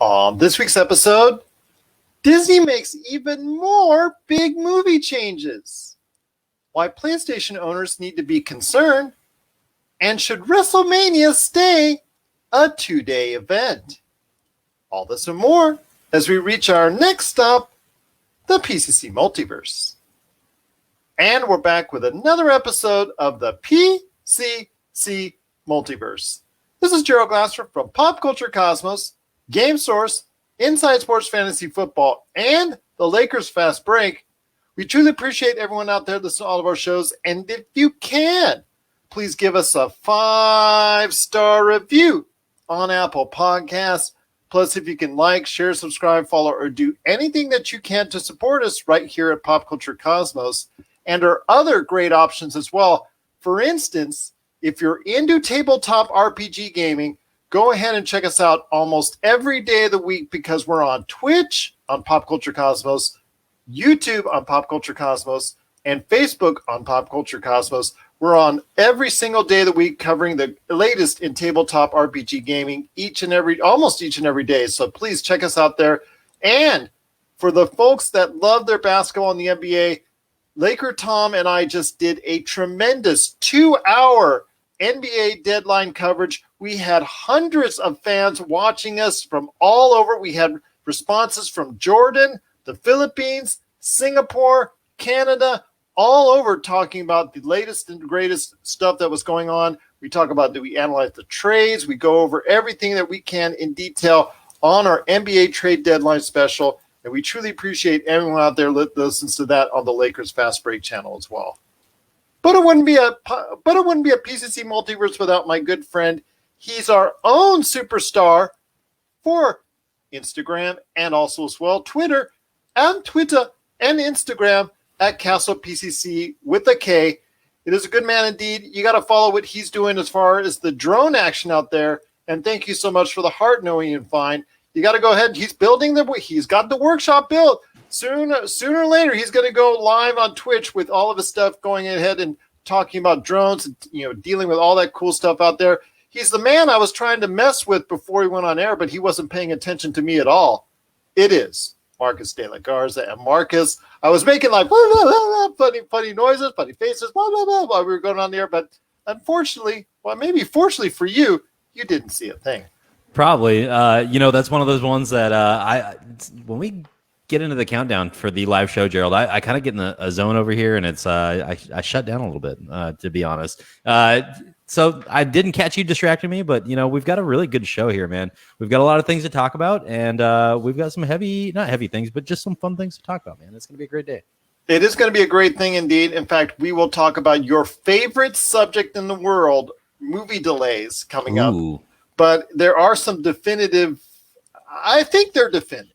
On this week's episode, Disney makes even more big movie changes. Why PlayStation owners need to be concerned, and should Wrestlemania stay a 2-day event? All this and more as we reach our next stop, the PCC Multiverse. And we're back with another episode of the PCC Multiverse. This is Gerald Glasser from Pop Culture Cosmos, Game Source, Inside Sports Fantasy Football, and the Lakers Fast Break. We truly appreciate everyone out there listening to all of our shows, and if you can, please give us a 5-star review on Apple Podcasts. Plus, if you can like, share, subscribe, follow, or do anything that you can to support us right here at Pop Culture Cosmos, and our other great options as well. For instance, if you're into tabletop RPG gaming, go ahead and check us out almost every day of the week because we're on Twitch on Pop Culture Cosmos, YouTube on Pop Culture Cosmos, and Facebook on Pop Culture Cosmos. We're on every single day of the week covering the latest in tabletop RPG gaming almost each and every day. So please check us out there. And for the folks that love their basketball in the NBA, Laker Tom and I just did a tremendous 2-hour NBA deadline coverage. We had hundreds of fans watching us from all over. We had responses from Jordan, the Philippines, Singapore, Canada, all over talking about the latest and greatest stuff that was going on. We talk about, we analyze the trades? We go over everything that we can in detail on our NBA trade deadline special. And we truly appreciate everyone out there that listens to that on the Lakers Fast Break channel as well. But it wouldn't be a PCC Multiverse without my good friend. He's our own superstar for Instagram and also as well Twitter and Instagram at Castle PCC with a K. It is a good man indeed. You got to follow what he's doing as far as the drone action out there. And thank you so much for the heart knowing and fine. You got to go ahead. He's got the workshop built. Sooner or later, he's going to go live on Twitch with all of his stuff going ahead and talking about drones and, dealing with all that cool stuff out there. He's the man I was trying to mess with before he went on air, but he wasn't paying attention to me at all. It is Marcus De La Garza. And Marcus, I was making like blah, blah, blah, blah, funny noises, funny faces, blah, blah, blah, while we were going on the air. But unfortunately, well, maybe fortunately for you, you didn't see a thing. Probably. That's one of those ones that when we get into the countdown for the live show, Gerald, I kind of get in a zone over here, and it's I shut down a little bit, to be honest. So I didn't catch you distracting me, but, we've got a really good show here, man. We've got a lot of things to talk about, and we've got some not heavy things, but just some fun things to talk about, man. It's going to be a great day. It is going to be a great thing indeed. In fact, we will talk about your favorite subject in the world, movie delays, coming up. But there are some I think they're definitive.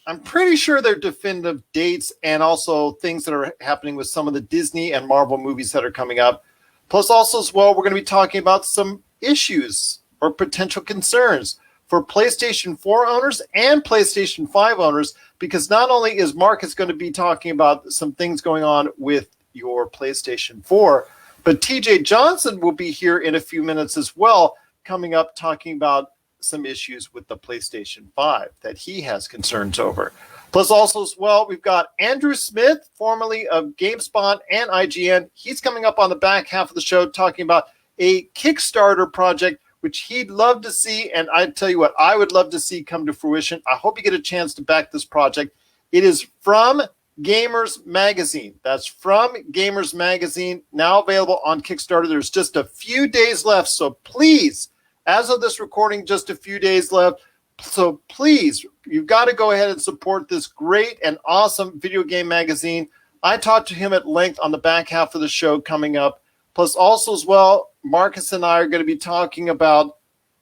I'm pretty sure they're definitive dates and also things that are happening with some of the Disney and Marvel movies that are coming up. Plus also as well, we're going to be talking about some issues or potential concerns for PlayStation 4 owners and PlayStation 5 owners, because not only is Marcus going to be talking about some things going on with your PlayStation 4, but TJ Johnson will be here in a few minutes as well, coming up talking about some issues with the PlayStation 5 that he has concerns over. Plus also as well, we've got Andrew Smith, formerly of GameSpot and IGN. He's coming up on the back half of the show talking about a Kickstarter project, which he'd love to see. And I tell you what, I would love to see come to fruition. I hope you get a chance to back this project. It is from Gamers Magazine. That's from Gamers Magazine, now available on Kickstarter. There's just a few days left, so please, as of this recording, just a few days left. So please, you've got to go ahead and support this great and awesome video game magazine. I talked to him at length on the back half of the show coming up. Plus also as well, Marcus and I are going to be talking about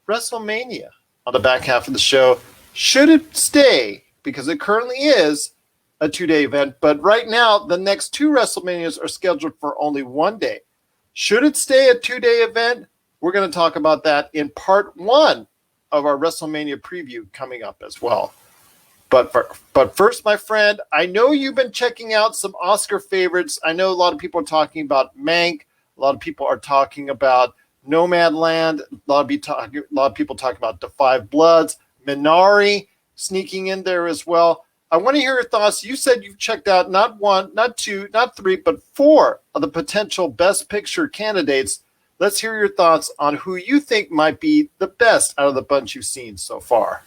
Wrestlemania on the back half of the show. Should it stay, because it currently is a 2-day event, but right now the next 2 WrestleManias are scheduled for only 1 day. Should it stay a 2-day event? We're going to talk about that in part 1 of our WrestleMania preview coming up as well. But first, my friend, I know you've been checking out some Oscar favorites. I know a lot of people are talking about Mank. A lot of people are talking about Nomadland. A lot of people talking about The Five Bloods, Minari, sneaking in there as well. I want to hear your thoughts. You said you've checked out not one, not two, not three, but four of the potential Best Picture candidates. Let's hear your thoughts on who you think might be the best out of the bunch you've seen so far.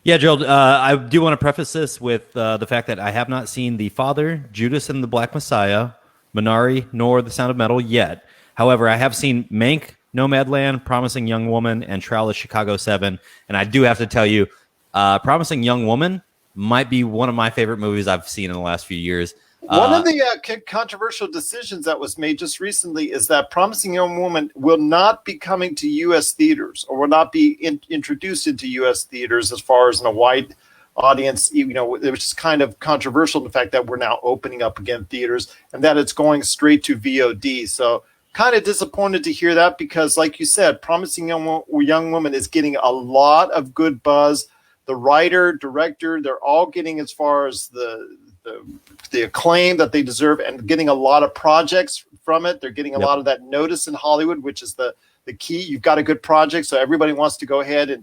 Yeah, Gerald, I do want to preface this with the fact that I have not seen The Father, Judas and the Black Messiah, Minari, nor The Sound of Metal yet. However, I have seen Mank, Nomadland, Promising Young Woman, and Trial of Chicago 7. And I do have to tell you, Promising Young Woman might be one of my favorite movies I've seen in the last few years. One of the controversial decisions that was made just recently is that Promising Young Woman will not be coming to U.S. theaters, or will not be introduced into U.S. theaters as far as in a wide audience, which is kind of controversial, the fact that we're now opening up again theaters and that it's going straight to VOD. So kind of disappointed to hear that, because like you said, Promising Young Woman is getting a lot of good buzz. The writer, director, they're all getting as far as the acclaim that they deserve, and getting a lot of projects from it. They're getting a lot of that notice in Hollywood, which is the key. You've got a good project, so everybody wants to go ahead and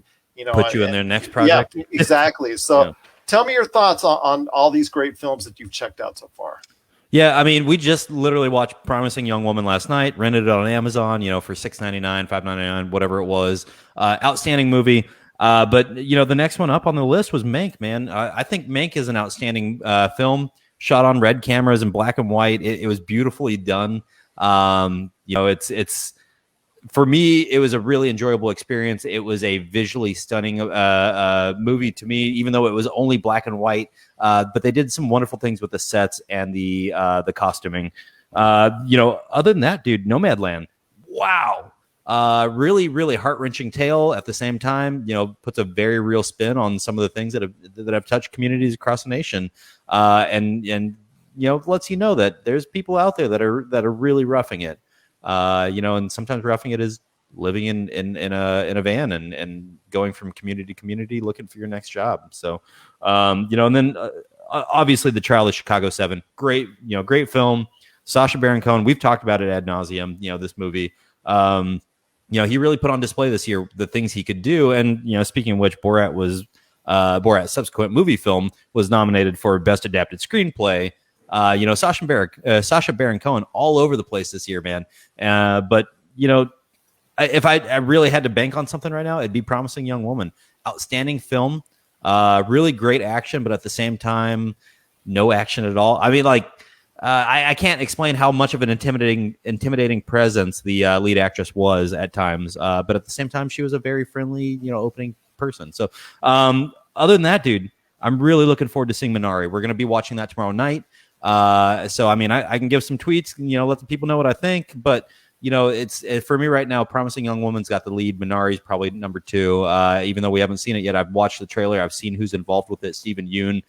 put you in their next project. Yeah, exactly. So tell me your thoughts on all these great films that you've checked out so far. Yeah, I mean, we just literally watched Promising Young Woman last night, rented it on Amazon, for $6.99, $5.99, whatever it was. Outstanding movie. But the next one up on the list was Mank, man. I think Mank is an outstanding film, shot on red cameras in black and white. It was beautifully done. It's for me, it was a really enjoyable experience. It was a visually stunning movie to me, even though it was only black and white. But they did some wonderful things with the sets and the costuming. Other than that, dude, Nomadland, wow. Really, really heart-wrenching tale. At the same time, puts a very real spin on some of the things that have touched communities across the nation, and lets you know that there's people out there that are really roughing it. And sometimes roughing it is living in a van and going from community to community looking for your next job. So, and then obviously the Trial of Chicago 7, great film. Sacha Baron Cohen, we've talked about it ad nauseum. This movie. He really put on display this year the things he could do. And, speaking of which, Borat's subsequent movie film was nominated for Best Adapted Screenplay. Sacha Baron Cohen all over the place this year, man. But if I really had to bank on something right now, it'd be Promising Young Woman. Outstanding film, really great action, but at the same time, no action at all. I mean, I can't explain how much of an intimidating presence the lead actress was at times, but at the same time, she was a very friendly, opening person. So, other than that, dude, I'm really looking forward to seeing Minari. We're going to be watching that tomorrow night. So, I mean, I can give some tweets, let the people know what I think, but it's for me right now. Promising Young Woman's got the lead. Minari's probably number 2. Even though we haven't seen it yet, I've watched the trailer. I've seen who's involved with it. Stephen Yeun,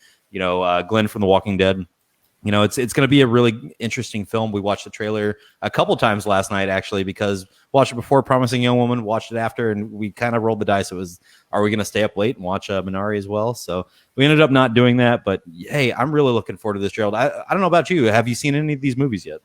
Glenn from The Walking Dead. It's going to be a really interesting film. We watched the trailer a couple times last night, actually, because watched it before Promising Young Woman, watched it after, and we kind of rolled the dice. It was, are we going to stay up late and watch Minari as well? So we ended up not doing that. But hey, I'm really looking forward to this, Gerald. I don't know about you. Have you seen any of these movies yet?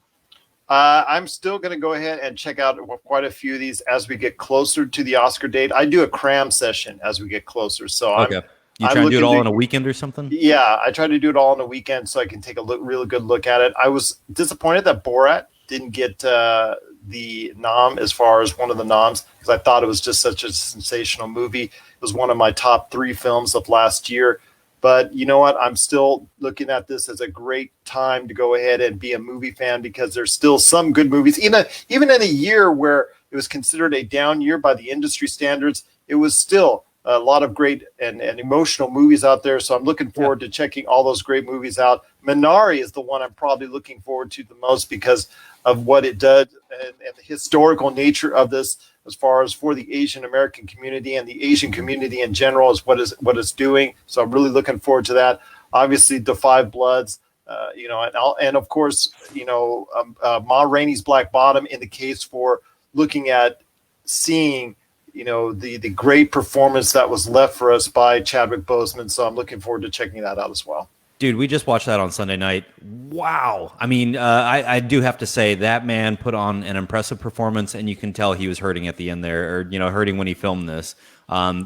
I'm still going to go ahead and check out quite a few of these as we get closer to the Oscar date. I do a cram session as we get closer. So okay. You try to do it all on a weekend or something? Yeah, I try to do it all on a weekend so I can take a really good look at it. I was disappointed that Borat didn't get the nom as far as one of the noms, because I thought it was just such a sensational movie. It was one of my top 3 films of last year. But you know what? I'm still looking at this as a great time to go ahead and be a movie fan, because there's still some good movies. Even in a year where it was considered a down year by the industry standards, it was still a lot of great and emotional movies out there. So I'm looking forward to checking all those great movies out. Minari is the one I'm probably looking forward to the most because of what it does and the historical nature of this, as far as for the Asian American community and the Asian community in general, is what it's doing. So I'm really looking forward to that. Obviously, The Five Bloods, and of course, Ma Rainey's Black Bottom in the case for looking at seeing the great performance that was left for us by Chadwick Boseman. So I'm looking forward to checking that out as well. Dude, we just watched that on Sunday night. Wow. I mean, I do have to say that man put on an impressive performance, and you can tell he was hurting at the end there, or, hurting when he filmed this. Severely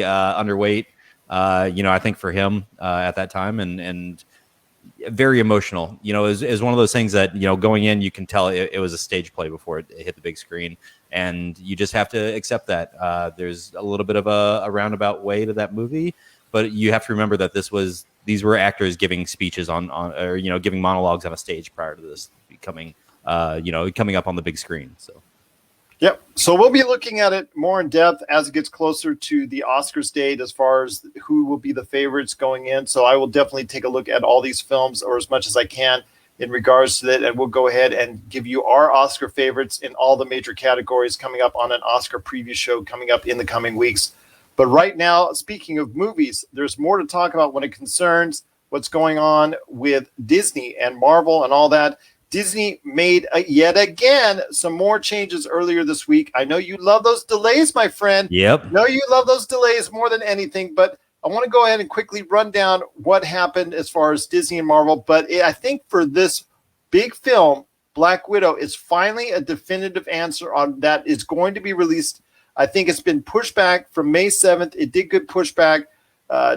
underweight, I think for him at that time, and very emotional. Is one of those things that, going in, you can tell it was a stage play before it hit the big screen, and you just have to accept that. There's a little bit of a roundabout way to that movie, but you have to remember that these were actors giving speeches or giving monologues on a stage prior to this becoming coming up on the big screen. So. Yep. So we'll be looking at it more in depth as it gets closer to the Oscars date as far as who will be the favorites going in. So I will definitely take a look at all these films, or as much as I can, in regards to that. And we'll go ahead and give you our Oscar favorites in all the major categories coming up on an Oscar preview show coming up in the coming weeks. But right now, speaking of movies, there's more to talk about when it concerns what's going on with Disney and Marvel and all that. Disney made yet again some more changes earlier this week. I know you love those delays, my friend. Yep. I know you love those delays more than anything, but I want to go ahead and quickly run down what happened as far as Disney and Marvel. But I think for this big film, Black Widow, is finally a definitive answer on that is going to be released. I think it's been pushed back from May 7th. It did good pushback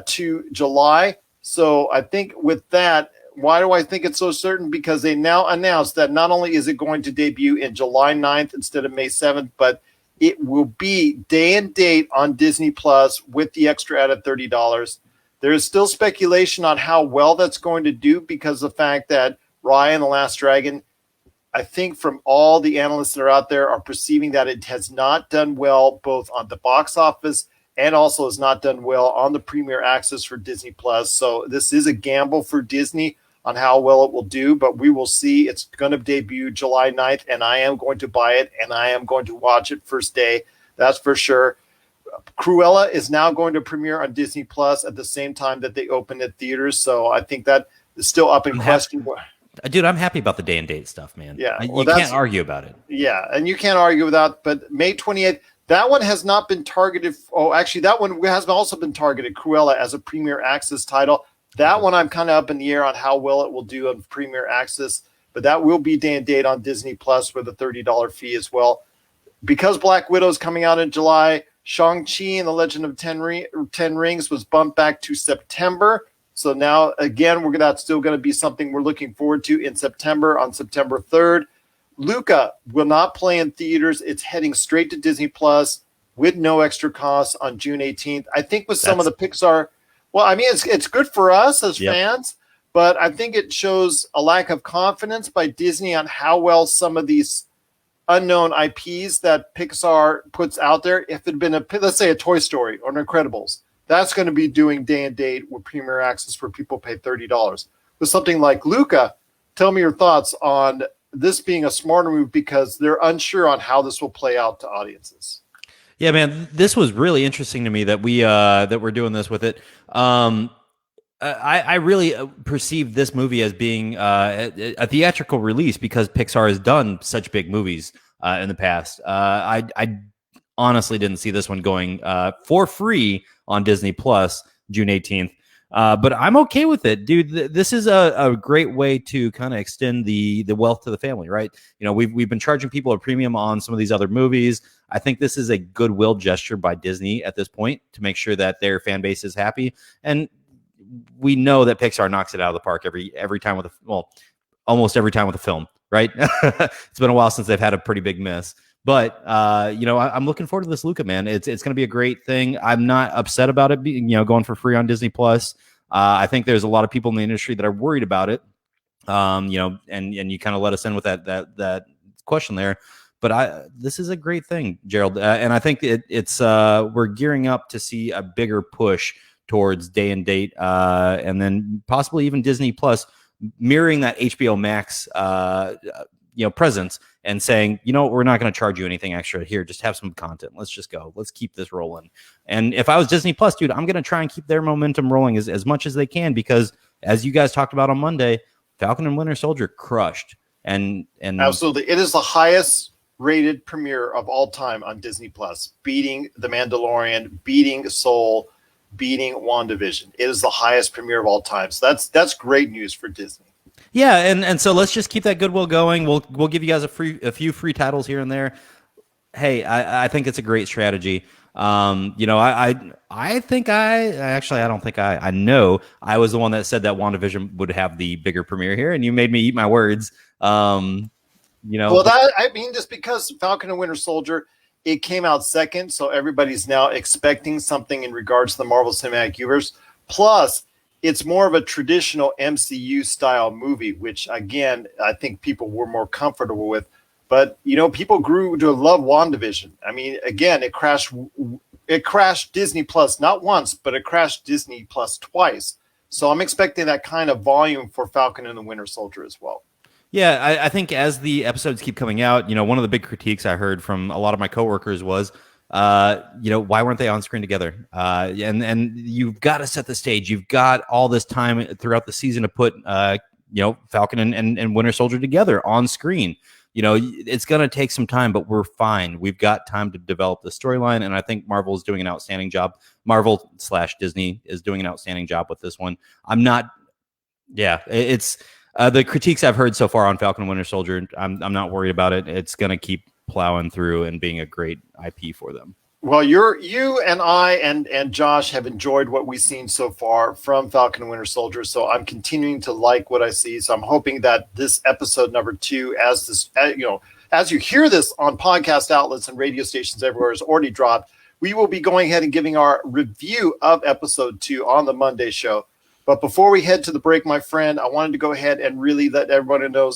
to July. So I think with that, why do I think it's so certain? Because they now announced that not only is it going to debut in July 9th instead of May 7th, but it will be day and date on Disney Plus with the extra added $30. There is still speculation on how well that's going to do because of the fact that Raya and the Last Dragon, I think from all the analysts that are out there, are perceiving that it has not done well both on the box office and also has not done well on the Premier Access for Disney Plus. So this is a gamble for Disney on how well it will do, but we will see. It's going to debut July 9th, and I am going to buy it, and I am going to watch it first day. That's for sure. Cruella is now going to premiere on Disney Plus at the same time that they open at theaters, so I think that is still up in question. Dude, I'm happy about the day and date stuff, man. Yeah, you can't argue about it. Yeah, and you can't argue with that, but May 28th, that one has not been targeted. Oh, actually, that one has also been targeted, Cruella, as a Premier Access title. That one I'm kind of up in the air on how well it will do on Premier Access, but that will be day and date on Disney Plus with a $30 fee as well. Because Black Widow is coming out in July, Shang-Chi and the Legend of Ten Rings was bumped back to September. So now, again, that's still going to be something we're looking forward to in September, on September 3rd. Luca will not play in theaters. It's heading straight to Disney Plus with no extra costs on June 18th. I think with some of the Pixar... Well, I mean, it's good for us as fans, but I think it shows a lack of confidence by Disney on how well some of these unknown IPs that Pixar puts out there. If it had been let's say a Toy Story or an Incredibles, that's going to be doing day and date with Premier Access where people pay $30. With something like Luca, tell me your thoughts on this being a smarter move because they're unsure on how this will play out to audiences. Yeah, man, this was really interesting to me that we're doing this with it. I really perceived this movie as being a theatrical release because Pixar has done such big movies in the past. I honestly didn't see this one going for free on Disney Plus June 18th. But I'm okay with it, dude. This is a great way to kind of extend the wealth to the family, right? We've been charging people a premium on some of these other movies. I think this is a goodwill gesture by Disney at this point to make sure that their fan base is happy. And we know that Pixar knocks it out of the park every time with almost every time with a film, right? It's been a while since they've had a pretty big miss. But I'm looking forward to this Luca, man. It's going to be a great thing. I'm not upset about it being going for free on Disney Plus. I think there's a lot of people in the industry that are worried about it. And you kind of let us in with that question there. But this is a great thing, Gerald, and I think it's we're gearing up to see a bigger push towards day and date, and then possibly even Disney Plus mirroring that HBO Max presence and saying, we're not going to charge you anything extra here. Just have some content. Let's just go. Let's keep this rolling. And if I was Disney Plus, dude, I'm going to try and keep their momentum rolling as much as they can because, as you guys talked about on Monday, Falcon and Winter Soldier crushed. And absolutely, it is the highest rated premiere of all time on Disney Plus, beating The Mandalorian, beating Soul, beating WandaVision. It is the highest premiere of all time. So that's great news for Disney. Yeah, and so let's just keep that goodwill going. We'll give you guys a few free titles here and there. Hey, I think it's a great strategy. I know I was the one that said that WandaVision would have the bigger premiere here, and you made me eat my words. Well, just because Falcon and Winter Soldier, it came out second, so everybody's now expecting something in regards to the Marvel Cinematic Universe. Plus, it's more of a traditional MCU style movie, which again, I think people were more comfortable with. But people grew to love WandaVision. I mean, again, it crashed Disney Plus not once, but it crashed Disney Plus twice. So I'm expecting that kind of volume for Falcon and the Winter Soldier as well. Yeah, I think as the episodes keep coming out, one of the big critiques I heard from a lot of my coworkers was, why weren't they on screen together? And you've got to set the stage. You've got all this time throughout the season to put, Falcon and Winter Soldier together on screen. It's going to take some time, but we're fine. We've got time to develop the storyline, and I think Marvel is doing an outstanding job. Marvel/Disney is doing an outstanding job with this one. It's the critiques I've heard so far on Falcon and Winter Soldier. I'm not worried about it. It's going to keep plowing through and being a great IP for them. Well, you and I and Josh have enjoyed what we've seen so far from Falcon and Winter Soldier, so I'm continuing to like what I see. So I'm hoping that this episode number 2, as you hear this on podcast outlets and radio stations everywhere, is already dropped. We will be going ahead and giving our review of episode 2 on the Monday show. But before we head to the break, my friend, I wanted to go ahead and really let everybody know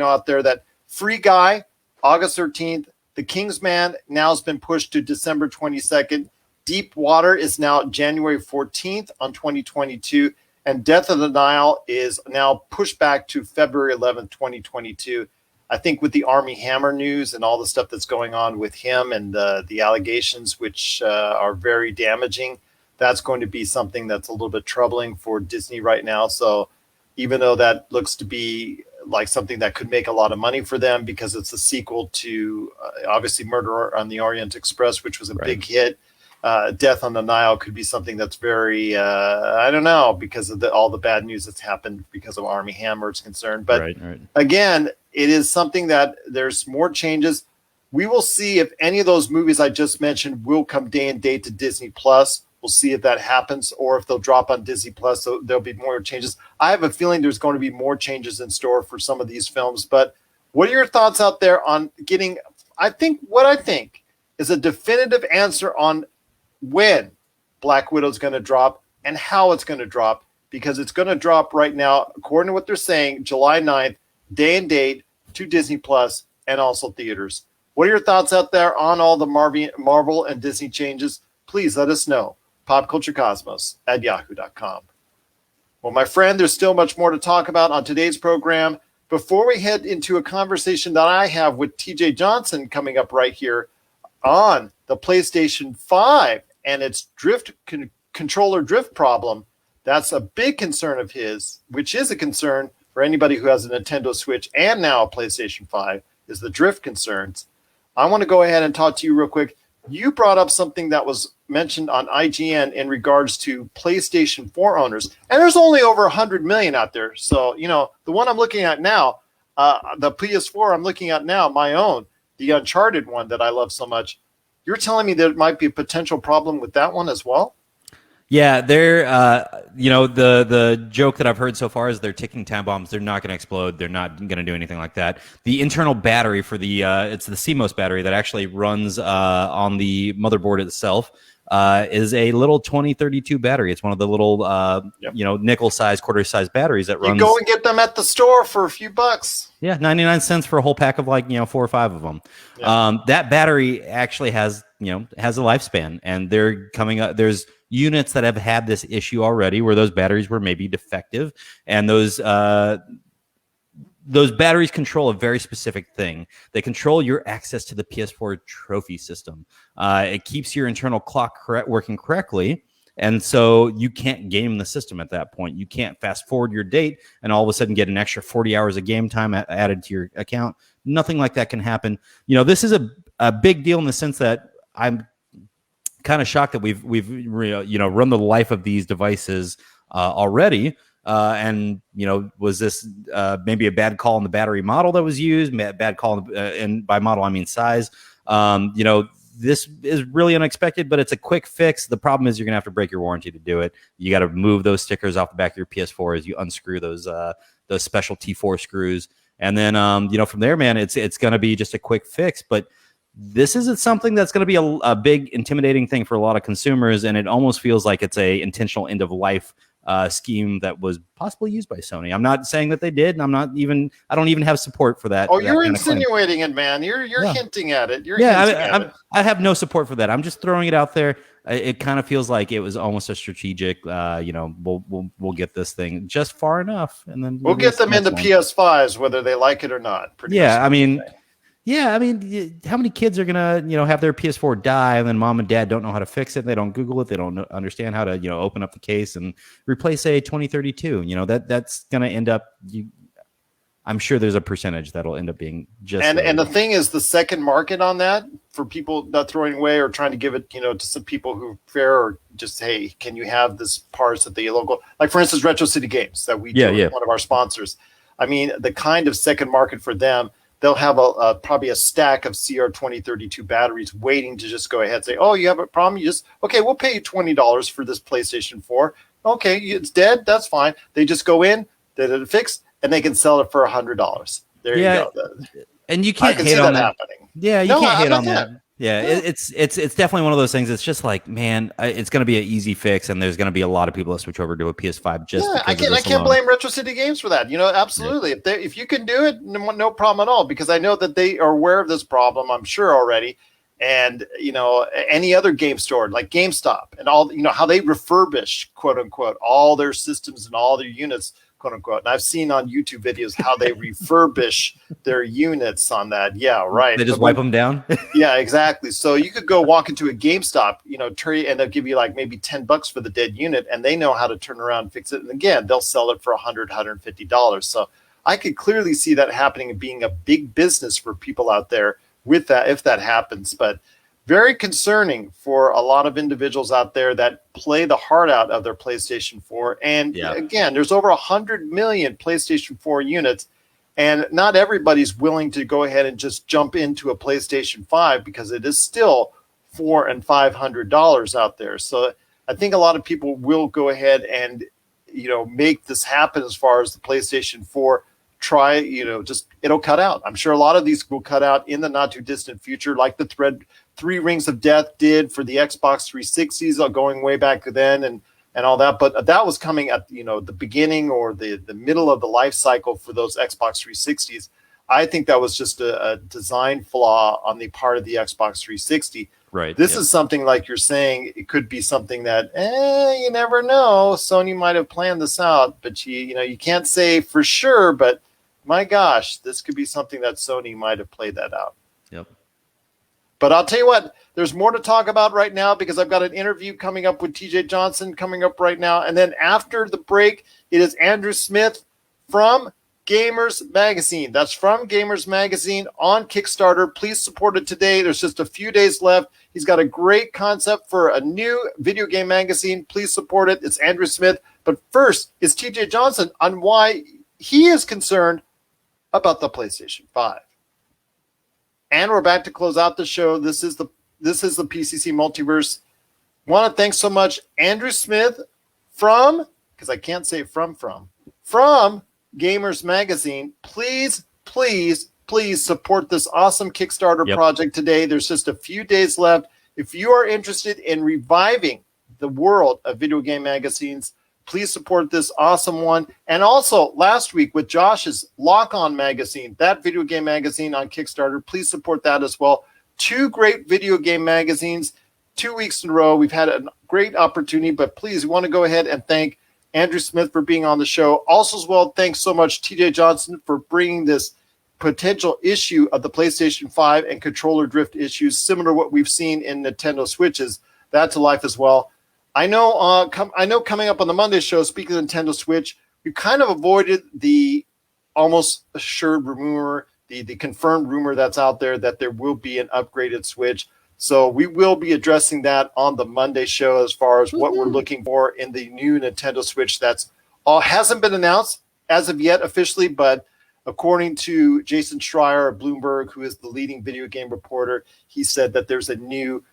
out there that Free Guy, August 13th. The Kingsman now has been pushed to December 22nd. Deep Water is now January 14th on 2022. And Death of the Nile is now pushed back to February 11th, 2022. I think with the Army Hammer news and all the stuff that's going on with him and the allegations, which are very damaging, that's going to be something that's a little bit troubling for Disney right now. So even though that looks to be like something that could make a lot of money for them because it's a sequel to obviously Murder on the Orient Express, which was a big hit. Death on the Nile could be something that's very, I don't know, because of all the bad news that's happened because of Army Hammer is concerned. But again, it is something that there's more changes. We will see if any of those movies I just mentioned will come day and date to Disney Plus. We'll see if that happens or if they'll drop on Disney Plus. So there'll be more changes. I have a feeling there's going to be more changes in store for some of these films. But what are your thoughts out there on getting, what I think is a definitive answer on when Black Widow is going to drop and how it's going to drop, because it's going to drop right now, according to what they're saying, July 9th, day and date to Disney Plus and also theaters. What are your thoughts out there on all the Marvel and Disney changes? Please let us know. popculturecosmos@yahoo.com. Well, my friend, there's still much more to talk about on today's program. Before we head into a conversation that I have with TJ Johnson coming up right here on the PlayStation 5 and its controller drift problem, that's a big concern of his, which is a concern for anybody who has a Nintendo Switch and now a PlayStation 5, is the drift concerns. I want to go ahead and talk to you real quick. You brought up something that was mentioned on IGN in regards to PlayStation 4 owners. And there's only over 100 million out there. So, the one I'm looking at now, the PS4 I'm looking at now, my own, the Uncharted one that I love so much. You're telling me there might be a potential problem with that one as well? Yeah, they're, the joke that I've heard so far is they're ticking time bombs. They're not going to explode. They're not going to do anything like that. The internal battery for it's the CMOS battery that actually runs on the motherboard itself is a little 2032 battery. It's one of the little, nickel size, quarter size batteries that runs. You go and get them at the store for a few bucks. Yeah, 99 cents for a whole pack of 4 or 5 of them. Yeah. That battery actually has a lifespan, and they're coming up. There's units that have had this issue already where those batteries were maybe defective, and those batteries control a very specific thing. They control your access to the PS4 trophy system. It keeps your internal clock working correctly, and so you can't game the system at that point. You can't fast forward your date and all of a sudden get an extra 40 hours of game time added to your account. Nothing like that can happen. This is a big deal in the sense that kind of shocked that we've run the life of these devices already. And was this maybe a bad call on the battery model that was used? Bad call, and by model I mean size. This is really unexpected, but it's a quick fix. The problem is you're gonna have to break your warranty to do it. You got to move those stickers off the back of your PS4 as you unscrew those special T4 screws, and then from there, man, it's gonna be just a quick fix. But this isn't something that's going to be a big intimidating thing for a lot of consumers, and it almost feels like it's a intentional end of life scheme that was possibly used by Sony. I'm not saying that they did, and I don't even have support for that. Oh, you're insinuating it, man. You're hinting at it. I have no support for that. I'm just throwing it out there. It kind of feels like it was almost a strategic. We'll get this thing just far enough, and then we'll get them into PS5s, whether they like it or not. Yeah, I mean, how many kids are gonna, have their PS4 die, and then mom and dad don't know how to fix it? They don't Google it. They don't understand how to, open up the case and replace a 2032. That's gonna end up. I'm sure there's a percentage that'll end up being just. And the thing is, the second market on that for people not throwing away or trying to give it, to some people who fair or just, hey, can you have this parts at the local, like for instance, Retro City Games that we do with one of our sponsors. I mean, the kind of second market for them. They'll have probably a stack of CR2032 batteries waiting to just go ahead and say, oh, you have a problem? We'll pay you $20 for this PlayStation 4. Okay, it's dead. That's fine. They just go in, they did it fixed, and they can sell it for $100. There you go. And you can't hate on that happening. Yeah, you can't hate on that. Yeah, it's definitely one of those things. It's just like, man, it's going to be an easy fix, and there's going to be a lot of people that switch over to a PS5. I can't blame Retro City Games for that. Absolutely. Yeah. If you can do it, no problem at all. Because I know that they are aware of this problem. I'm sure already, and any other game store like GameStop and all, how they refurbish, quote unquote, all their systems and all their units, quote unquote. And I've seen on YouTube videos how they refurbish their units on that. Yeah, right. They just wipe them down. Yeah, exactly. So you could go walk into a GameStop, and they'll give you like maybe $10 for the dead unit, and they know how to turn around and fix it. And again, they'll sell it for $150. So I could clearly see that happening and being a big business for people out there with that, if that happens. But very concerning for a lot of individuals out there that play the heart out of their PlayStation 4. And again, there's over 100 million PlayStation 4 units, and not everybody's willing to go ahead and just jump into a PlayStation 5 because it is still $400 and $500 out there. So I think a lot of people will go ahead and, make this happen as far as the PlayStation 4 try, it'll cut out. I'm sure a lot of these will cut out in the not too distant future, like the Three Rings of Death did for the Xbox 360s, going way back then and all that. But that was coming at, the beginning or the middle of the life cycle for those Xbox 360s. I think that was just a design flaw on the part of the Xbox 360. Right. This is something like you're saying, it could be something that, you never know. Sony might have planned this out, but you can't say for sure, but my gosh, this could be something that Sony might have played that out. Yep. But I'll tell you what, there's more to talk about right now because I've got an interview coming up with TJ Johnson coming up right now. And then after the break, it is Andrew Smith from Gamers Magazine. That's from Gamers Magazine on Kickstarter. Please support it today. There's just a few days left. He's got a great concept for a new video game magazine. Please support it. It's Andrew Smith. But first, it's TJ Johnson on why he is concerned about the PlayStation 5. And we're back to close out the show. This is the PCC Multiverse. Want to thank so much Andrew Smith from, because I can't say from Gamers Magazine. Please support this awesome Kickstarter project today. There's just a few days left. If you are interested in reviving the world of video game magazines, please support this awesome one. And also last week with Josh's Lock On magazine, that video game magazine on Kickstarter, please support that as well. Two great video game magazines, 2 weeks in a row. We've had a great opportunity, but please, we want to go ahead and thank Andrew Smith for being on the show. Also as well, thanks so much TJ Johnson for bringing this potential issue of the PlayStation 5 and controller drift issues, similar to what we've seen in Nintendo Switches, that to life as well. I know coming up on the Monday show, speaking of Nintendo Switch, we kind of avoided the almost assured rumor, the confirmed rumor that's out there that there will be an upgraded Switch. So we will be addressing that on the Monday show as far as what we're looking for in the new Nintendo Switch. That's all hasn't been announced as of yet officially, but according to Jason Schreier of Bloomberg, who is the leading video game reporter, he said that there's a new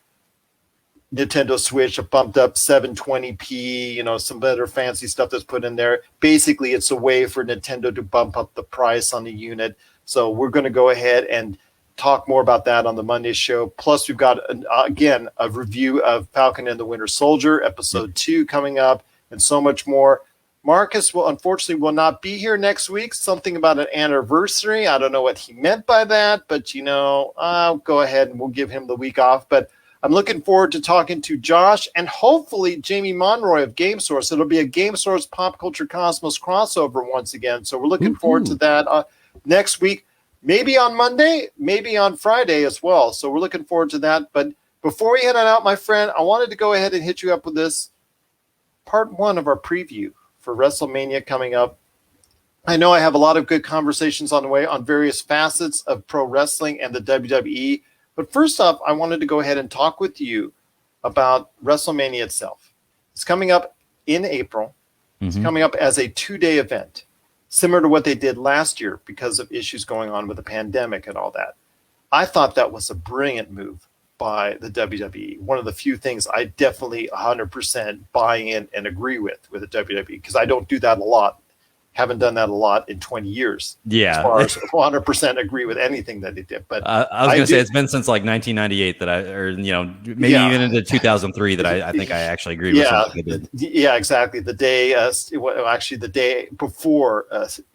Nintendo Switch, a bumped up 720p, some better fancy stuff that's put in there. Basically, it's a way for Nintendo to bump up the price on the unit. So we're going to go ahead and talk more about that on the Monday show. Plus, we've got, again, a review of Falcon and the Winter Soldier, episode 2 coming up, and so much more. Marcus unfortunately will not be here next week. Something about an anniversary. I don't know what he meant by that, but, I'll go ahead and we'll give him the week off. But I'm looking forward to talking to Josh and hopefully Jamie Monroy of Game Source. It'll be a Game Source Pop Culture Cosmos crossover once again. So we're looking forward to that next week. Maybe on Monday, maybe on Friday as well. So we're looking forward to that. But before we head on out, my friend, I wanted to go ahead and hit you up with this part 1 of our preview for WrestleMania coming up. I know I have a lot of good conversations on the way on various facets of pro wrestling and the WWE. But first off, I wanted to go ahead and talk with you about WrestleMania itself. It's coming up in April. It's coming up as a 2-day event, similar to what they did last year because of issues going on with the pandemic and all that. I thought that was a brilliant move by the WWE. One of the few things I definitely 100% buy in and agree with the WWE, because I don't do that a lot. Haven't done that a lot in 20 years. Yeah. As far as 100% agree with anything that they did. But I was going to say it's been since like 1998 maybe even into 2003 that I think I actually agree with something they did. Yeah, exactly. The day, the day before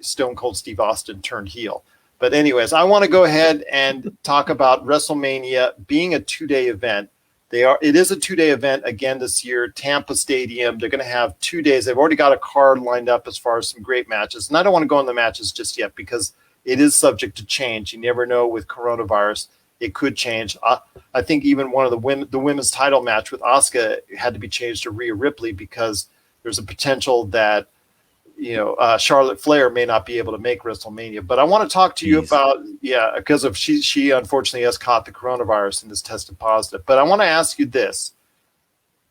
Stone Cold Steve Austin turned heel. But anyways, I want to go ahead and talk about WrestleMania being a 2-day event. It is a 2-day event again this year, Tampa Stadium. They're going to have 2 days. They've already got a card lined up as far as some great matches. And I don't want to go on the matches just yet because it is subject to change. You never know with coronavirus. It could change. I think even one of the women's title match with Asuka had to be changed to Rhea Ripley because there's a potential that Charlotte Flair may not be able to make WrestleMania. But I want to talk to you about, because of she unfortunately has caught the coronavirus and is tested positive. But I want to ask you this.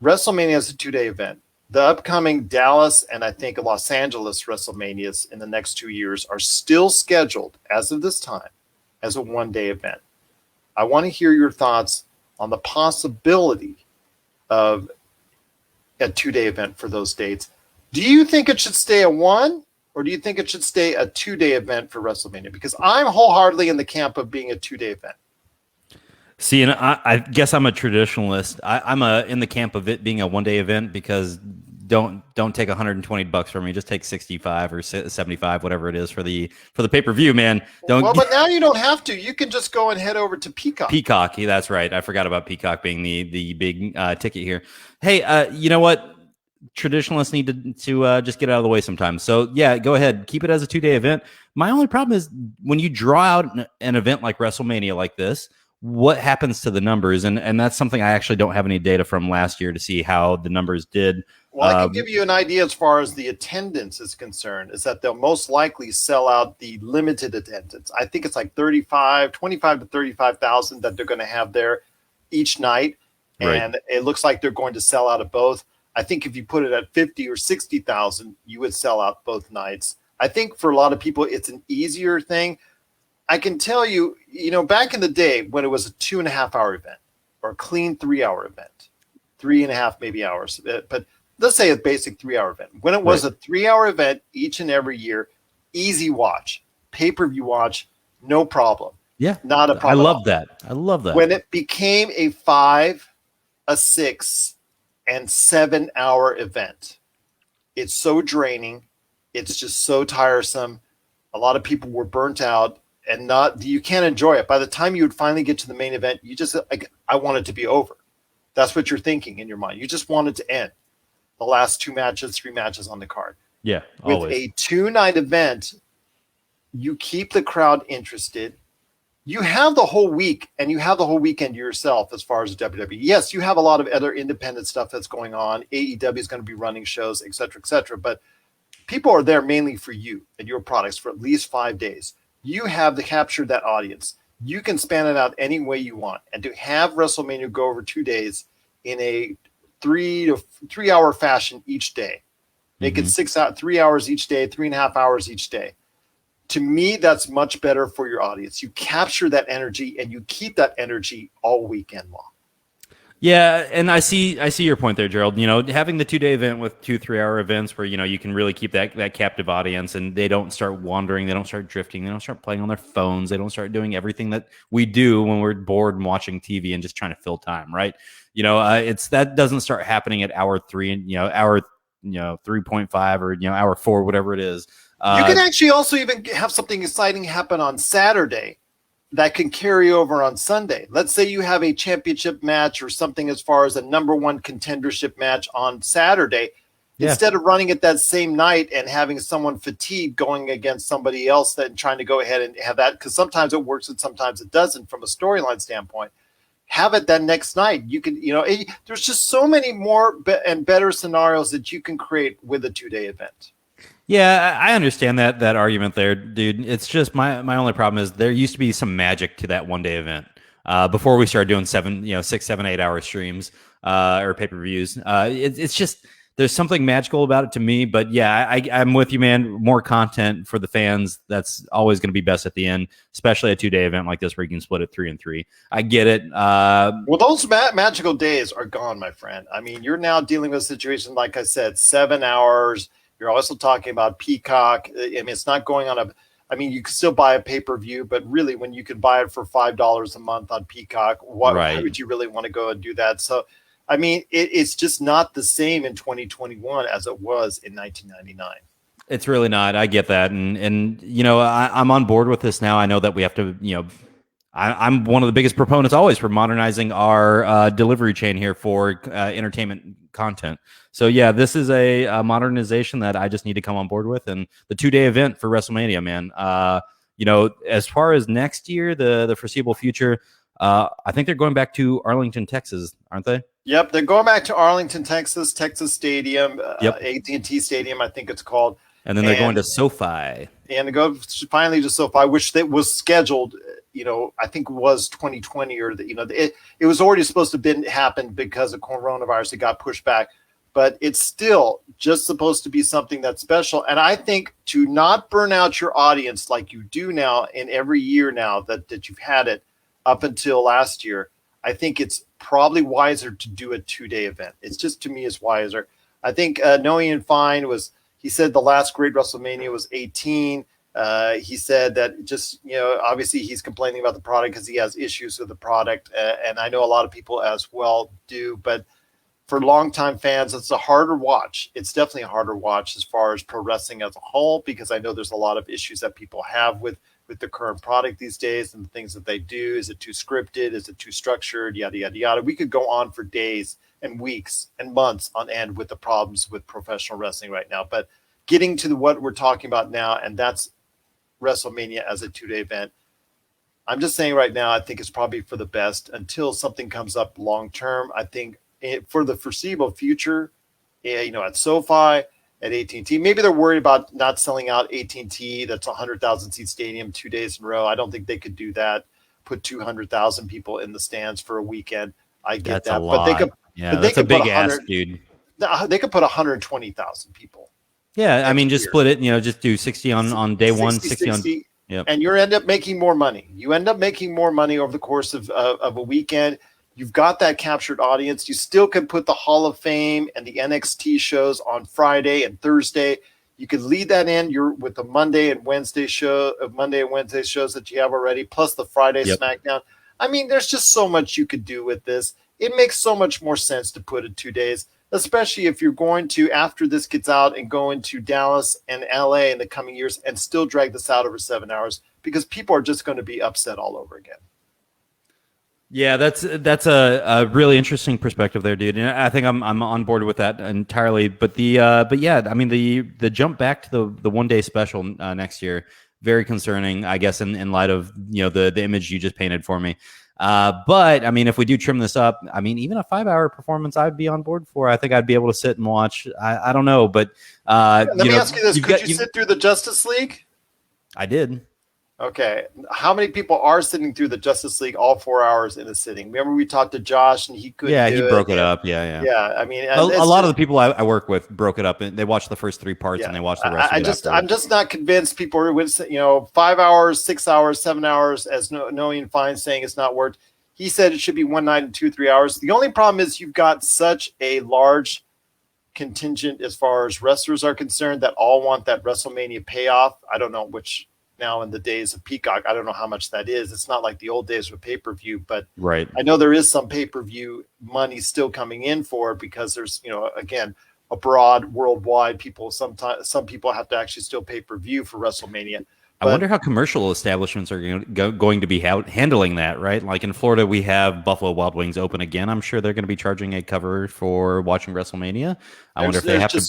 WrestleMania is a 2-day event. The upcoming Dallas and I think Los Angeles WrestleManias in the next 2 years are still scheduled as of this time as a 1-day event. I want to hear your thoughts on the possibility of a 2-day event for those dates. Do you think it should stay a 1, or do you think it should stay a 2-day event for WrestleMania? Because I'm wholeheartedly in the camp of being a 2-day event. See, and I guess I'm a traditionalist. I'm in the camp of it being a 1-day event because don't take $120 from me. Just take 65 or 75, whatever it is for the pay-per-view, man. But now you don't have to. You can just go and head over to Peacock. Peacock, that's right. I forgot about Peacock being the big ticket here. Hey, you know what? Traditionalists need to just get out of the way sometimes. So yeah, go ahead, keep it as a 2-day event. My only problem is when you draw out an event like WrestleMania like this, what happens to the numbers? And that's something I actually don't have any data from last year to see how the numbers did. Well, I can give you an idea as far as the attendance is concerned, is that they'll most likely sell out the limited attendance. I think it's like 25 to 35,000 that they're going to have there each night. Right. And it looks like they're going to sell out of both. I think if you put it at 50 or 60,000, you would sell out both nights. I think for a lot of people, it's an easier thing. I can tell you, back in the day when it was a 2.5-hour event or a clean 3-hour event, 3.5 maybe hours, but let's say a basic 3-hour event. When it was a 3-hour event each and every year, easy watch, pay-per-view watch, no problem. Yeah, not a problem. I love that. When it became a 5, a 6, and 7-hour event, it's so draining. It's just so tiresome. A lot of people were burnt out and you can't enjoy it. By the time you would finally get to the main event, you just I want it to be over. That's what you're thinking in your mind. You just want it to end. The last 2 matches, 3 matches on the card. Yeah, always. With a 2-night event, you keep the crowd interested. You have the whole week and you have the whole weekend to yourself as far as WWE. Yes, you have a lot of other independent stuff that's going on. AEW is going to be running shows, et cetera, but people are there mainly for you and your products for at least 5 days. You have to capture that audience. you can span it out any way you want. And to have WrestleMania go over 2 days in a 3 hour fashion each day, make it 3 hours each day, 3.5 hours each day. To me, that's much better for your audience. You capture that energy and you keep that energy all weekend long. Yeah, and I see your point there, Gerald. Having the 2-day event with 2 3-hour events where you can really keep that captive audience, and they don't start wandering, they don't start drifting, they don't start playing on their phones, they don't start doing everything that we do when we're bored and watching TV and just trying to fill time, right? It's that doesn't start happening at hour 3 and hour 3.5 or hour 4, whatever it is. You can actually also even have something exciting happen on Saturday that can carry over on Sunday. Let's say you have a championship match or something as far as a number one contendership match on Saturday. Yeah. Instead of running it that same night and having someone fatigued going against somebody else and trying to go ahead and have that, because sometimes it works and sometimes it doesn't from a storyline standpoint. Have it that next night. You can, there's just so many more and better scenarios that you can create with a 2-day event. Yeah, I understand that argument there, dude. It's just my only problem is there used to be some magic to that 1-day event before we started doing 6, 7, 8 hour streams or pay-per-views. It's just there's something magical about it to me. But yeah, I'm with you, man. More content for the fans. That's always going to be best at the end, especially a 2-day event like this where you can split it 3 and 3. I get it. Well, those magical days are gone, my friend. I mean, you're now dealing with a situation, like I said, 7 hours. You're also talking about Peacock. I mean, it's not going on you can still buy a pay-per-view, but really when you can buy it for $5 a month on Peacock, why would you really want to go and do that? So, I mean, it's just not the same in 2021 as it was in 1999. It's really not. I get that. And I'm on board with this now. I know that we have to, I'm one of the biggest proponents always for modernizing our delivery chain here for entertainment content. So yeah, this is a modernization that I just need to come on board with, and the 2-day event for WrestleMania, man. As far as next year, the foreseeable future, I think they're going back to Arlington, Texas, aren't they? Yep, they're going back to Arlington, Texas Stadium, AT&T Stadium, I think it's called. And then they're going to SoFi. And to go finally to SoFi, which that was scheduled. I think it was 2020 or it was already supposed to happen because of coronavirus. It got pushed back, but it's still just supposed to be something that's special. And I think to not burn out your audience like you do now in every year now that you've had it up until last year, I think it's probably wiser to do a 2-day event. It's just, to me, is wiser. I think Knowing and Fine he said the last great WrestleMania was 18. He said that just, obviously he's complaining about the product because he has issues with the product. And I know a lot of people as well do. But for longtime fans, it's a harder watch. It's definitely a harder watch as far as pro wrestling as a whole, because I know there's a lot of issues that people have with the current product these days and the things that they do. Is it too scripted? Is it too structured? Yada, yada, yada. We could go on for days and weeks and months on end with the problems with professional wrestling right now. But getting to what we're talking about now, and that's WrestleMania as a 2-day event, I'm just saying right now, I think it's probably for the best until something comes up long term. I think for the foreseeable future, at SoFi, at AT&T, maybe they're worried about not selling out AT&T. That's a 100,000 seat stadium 2 days in a row. I don't think they could do that. Put 200,000 people in the stands for a weekend. I get that, but they could. Yeah, that's a big ask, dude. They could put 120,000 people. Yeah, I mean, just split it. Just do 60 on day 1, 60 on. Yep. And you end up making more money. You end up making more money over the course of a weekend. You've got that captured audience. You still can put the Hall of Fame and the NXT shows on Friday and Thursday. You could lead that in. You're with the Monday and Wednesday shows that you have already, plus the Friday SmackDown. I mean, there's just so much you could do with this. It makes so much more sense to put it 2 days, especially if you're going to, after this gets out, and go into Dallas and LA in the coming years and still drag this out over 7 hours, because people are just going to be upset all over again. Yeah, that's a really interesting perspective there, dude. And I think I'm on board with that entirely. But yeah, I mean the jump back to the 1 day special next year, very concerning, I guess, in light of the image you just painted for me. But I mean, if we do trim this up, I mean, even a 5 hour performance, I'd be on board for. I think I'd be able to sit and watch. I don't know, but let me ask you this: could you sit through the Justice League? I did. Okay. How many people are sitting through the Justice League all 4 hours in a sitting? Remember we talked to Josh and he couldn't Yeah, do he it. broke it up. Yeah. Yeah, I mean, A lot of the people I work with broke it up, and they watched the first 3 parts and they watched the rest of it afterwards. I'm just not convinced people are, 5 hours, 6 hours, 7 hours, as Noean Fine saying it's not worked. He said it should be one night and 2-3 hours. The only problem is you've got such a large contingent as far as wrestlers are concerned that all want that WrestleMania payoff. I don't know which now in the days of Peacock, I don't know how much that is. It's not like the old days with pay-per-view, but right. I know there is some pay-per-view money still coming in for it because there's, again, abroad, worldwide, some people have to actually still pay-per-view for WrestleMania. I wonder how commercial establishments are going to be handling that, right? Like in Florida, we have Buffalo Wild Wings open again. I'm sure they're going to be charging a cover for watching WrestleMania. I wonder if they have to.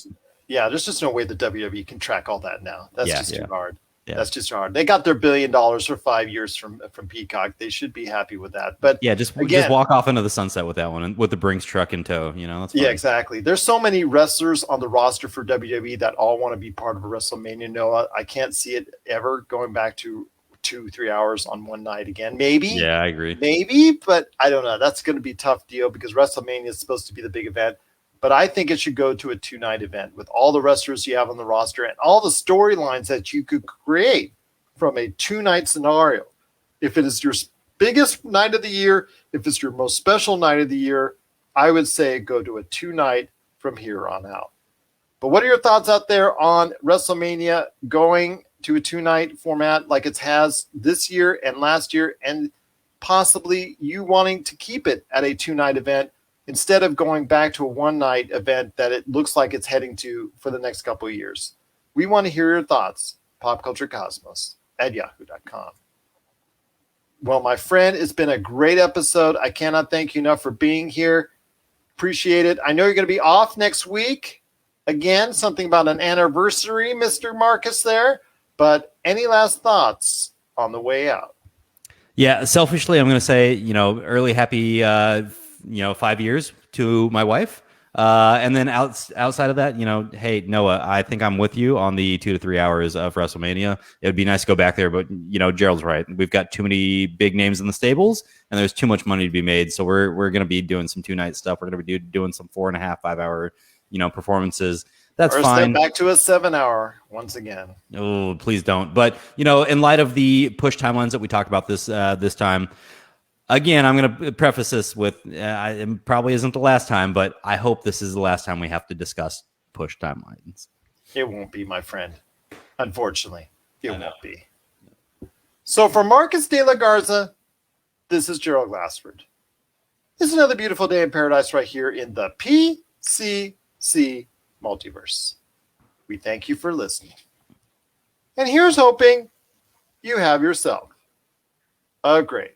Yeah, there's just no way the WWE can track all that now. That's just too hard. Yeah. That's just hard. They got their $1 billion for 5 years from Peacock. They should be happy with that. But yeah, just walk off into the sunset with that one and with the Brinks truck in tow. That's fine. Yeah, exactly. There's so many wrestlers on the roster for WWE that all want to be part of a WrestleMania. Noah, I can't see it ever going back to 2-3 hours on one night again. Maybe. Yeah, I agree. Maybe, but I don't know. That's going to be a tough deal because WrestleMania is supposed to be the big event. But I think it should go to a 2-night event with all the wrestlers you have on the roster and all the storylines that you could create from a 2-night scenario. If it is your biggest night of the year, if it's your most special night of the year, I would say go to a 2-night from here on out. But what are your thoughts out there on WrestleMania going to a 2-night format like it has this year and last year, and possibly you wanting to keep it at a 2-night event instead of going back to a 1-night event that it looks like it's heading to for the next couple of years? We want to hear your thoughts. popculturecosmos@yahoo.com. Well, my friend, it's been a great episode. I cannot thank you enough for being here. Appreciate it. I know you're going to be off next week. Again, something about an anniversary, Mr. Marcus there. But any last thoughts on the way out? Yeah, selfishly, I'm going to say, early happy 5 years to my wife. And then outside of that, hey, Noah, I think I'm with you on the 2 to 3 hours of WrestleMania. It would be nice to go back there, but Gerald's right. We've got too many big names in the stables, and there's too much money to be made. So we're going to be doing some 2-night stuff. We're going to be doing some 4.5, 5 hour, performances. That's fine. Back to a 7-hour once again. Oh, please don't. But in light of the push timelines that we talked about this time. Again, I'm going to preface this with it probably isn't the last time, but I hope this is the last time we have to discuss push timelines. It won't be, my friend. Unfortunately, it won't be. So for Marcus De La Garza, this is Gerald Glassford. This is another beautiful day in paradise right here in the PCC Multiverse. We thank you for listening. And here's hoping you have yourself a great